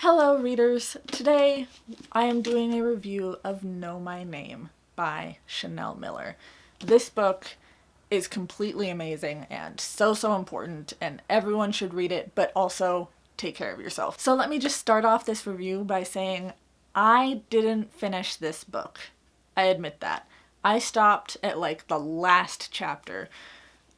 Hello readers! Today I am doing a review of Know My Name by Chanel Miller. This book is completely amazing and so important, and everyone should read it, but also take care of yourself. So let me just start off this review by saying I didn't finish this book. I admit that. I stopped at like the last chapter.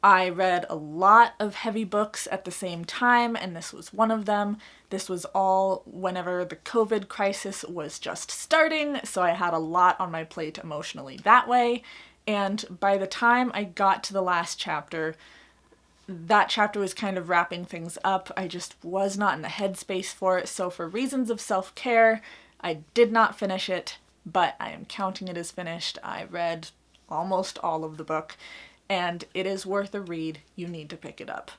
I read a lot of heavy books at the same time, and this was one of them. This was all whenever the COVID crisis was just starting, so I had a lot on my plate emotionally that way. And by the time I got to the last chapter, that chapter was kind of wrapping things up. I just was not in the headspace for it, so for reasons of self-care, I did not finish it, but I am counting it as finished. I read almost all of the book, and it is worth a read. You need to pick it up.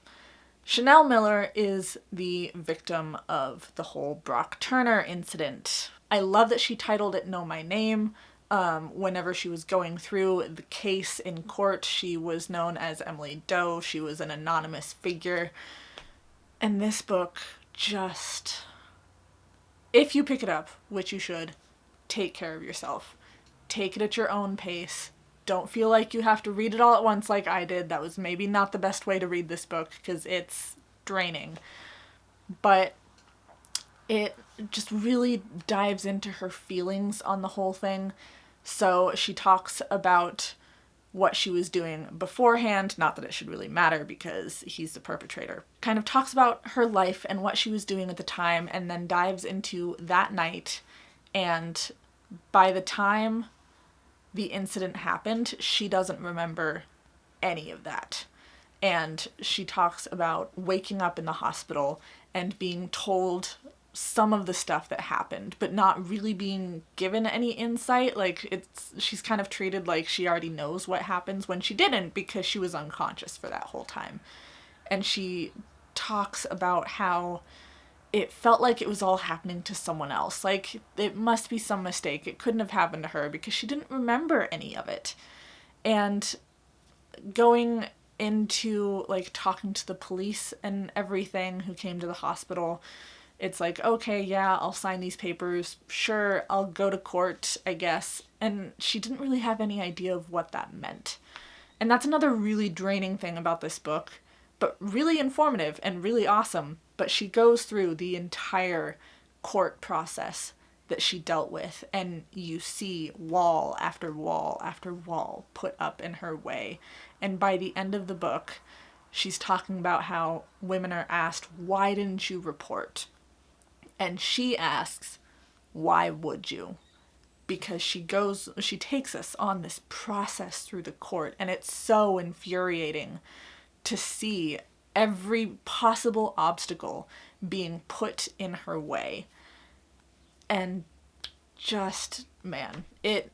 Chanel Miller is the victim of the whole Brock Turner incident. I love that she titled it Know My Name. Whenever she was going through the case in court, she was known as Emily Doe. She was an anonymous figure. And this book just, if you pick it up, which you should, take care of yourself. Take it at your own pace. Don't feel like you have to read it all at once like I did. That was maybe not the best way to read this book because it's draining. But it just really dives into her feelings on the whole thing. So she talks about what she was doing beforehand, not that it should really matter because he's the perpetrator. Kind of talks about her life and what she was doing at the time, and then dives into that night. And by the time the incident happened, she doesn't remember any of that. And she talks about waking up in the hospital and being told some of the stuff that happened, but not really being given any insight. Like, she's kind of treated like she already knows what happens when she didn't, because she was unconscious for that whole time. And she talks about how it felt like it was all happening to someone else. Like, it must be some mistake. It couldn't have happened to her because she didn't remember any of it. And going into, like, talking to the police and everything who came to the hospital, it's like, okay, yeah, I'll sign these papers. Sure, I'll go to court, I guess. And she didn't really have any idea of what that meant. And that's another really draining thing about this book, but really informative and really awesome. But she goes through the entire court process that she dealt with, and you see wall after wall after wall put up in her way. And by the end of the book, she's talking about how women are asked, why didn't you report? And she asks, why would you? Because she takes us on this process through the court, and it's so infuriating to see every possible obstacle being put in her way. And just, man, it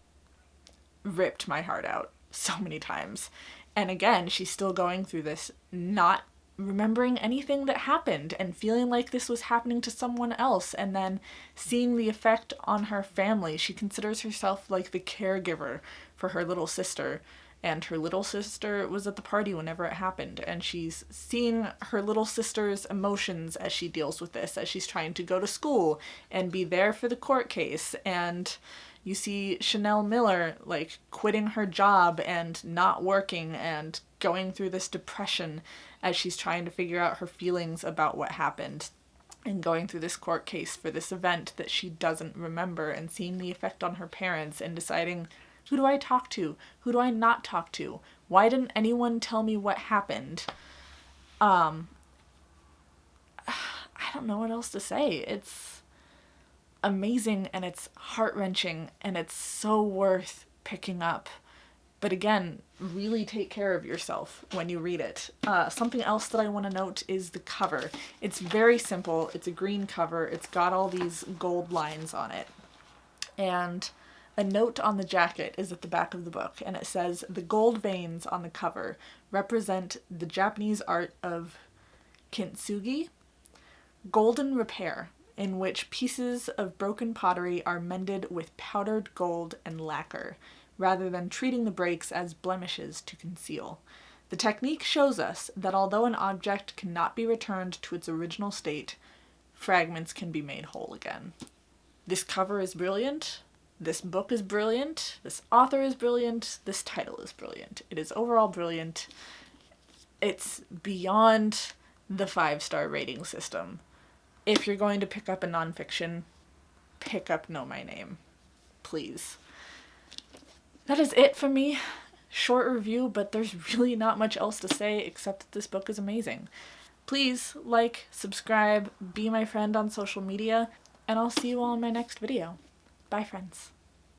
ripped my heart out so many times. And again, she's still going through this, not remembering anything that happened and feeling like this was happening to someone else, and then seeing the effect on her family. She considers herself like the caregiver for her little sister, and her little sister was at the party whenever it happened, and she's seeing her little sister's emotions as she deals with this, as she's trying to go to school and be there for the court case. And you see Chanel Miller, like, quitting her job and not working and going through this depression as she's trying to figure out her feelings about what happened, and going through this court case for this event that she doesn't remember, and seeing the effect on her parents and deciding, who do I talk to? Who do I not talk to? Why didn't anyone tell me what happened? I don't know what else to say. It's amazing, and it's heart-wrenching, and it's so worth picking up. But again, really take care of yourself when you read it. Something else that I want to note is the cover. It's very simple. It's a green cover. It's got all these gold lines on it. And a note on the jacket is at the back of the book, and it says, the gold veins on the cover represent the Japanese art of kintsugi, golden repair, in which pieces of broken pottery are mended with powdered gold and lacquer, rather than treating the breaks as blemishes to conceal. The technique shows us that although an object cannot be returned to its original state, fragments can be made whole again. This cover is brilliant. This book is brilliant. This author is brilliant. This title is brilliant. It is overall brilliant. It's beyond the 5-star rating system. If you're going to pick up a nonfiction, pick up Know My Name. Please. That is it for me. Short review, but there's really not much else to say except that this book is amazing. Please like, subscribe, be my friend on social media, and I'll see you all in my next video. Bye, friends.